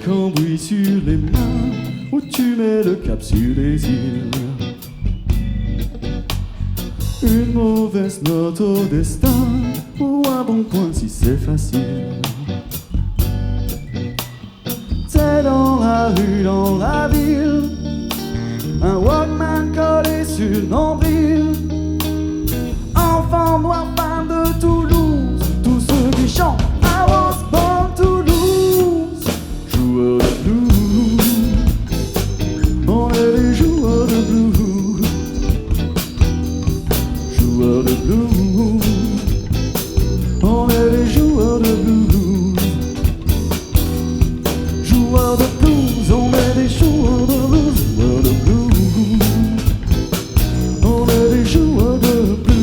cambouis sur les mains, où tu mets le cap sur les îles. Une mauvaise note au destin, ou un bon point si c'est facile. T'es dans la rue, dans la ville, un Walkman collé sur le nombril. Enfant noir, femme de Toulouse, tous ceux qui chantent I was born to lose. Joueurs de blues, on est des joueurs de blues. Joueurs de blues, on est des joueurs de blues. Joueurs de blues, on est des joueurs de blues. Joueurs de blues, on est des joueurs de blues.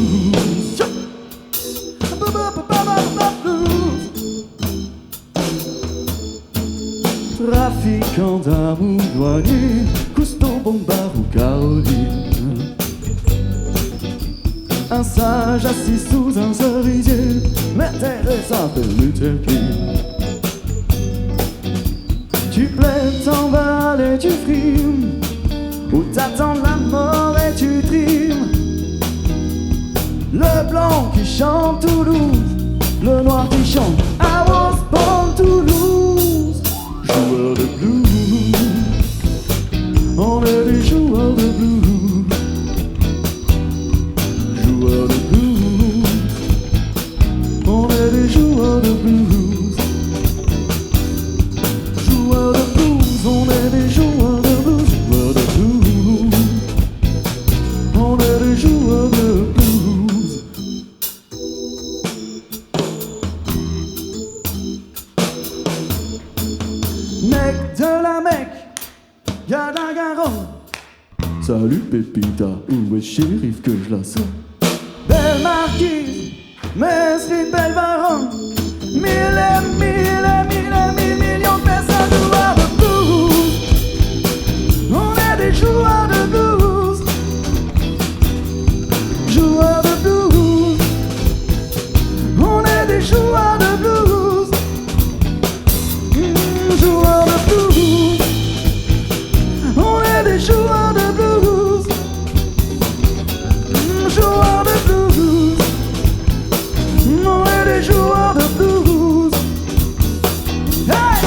Trafiquant d'amour, douanier, Cousteau, Bombard ou Caroline. Un sage assis sous un cerisier, Mère Teresa de Luther King. Tu plaides, t'en vas et tu frimes, ou t'attends la mort et tu trimes. Le blanc qui chante Toulouse, le noir qui chante I was born to lose. Joueurs de blues, on est des joueurs de blues. Joueurs de blues, on est des joueurs de blues. Joueurs de blues, on est des joueurs de blues. Joueurs de blues, on est des joueurs de blues. Mec de la Mecque, y'a la Garonne. Salut Pépita, où est shérif que je la sors? Belle marquise, mais c'est une belle baronne. Mille et mille et mille et mille millions de personnes. Joueurs de blues, on est des joueurs de blues. Joueurs de blues, on est des joueurs de blues. Joueurs de blues, on est des joueurs de blues. Joueurs de blues, on est des joueurs de blues. Hey!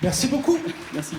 Merci beaucoup. Merci.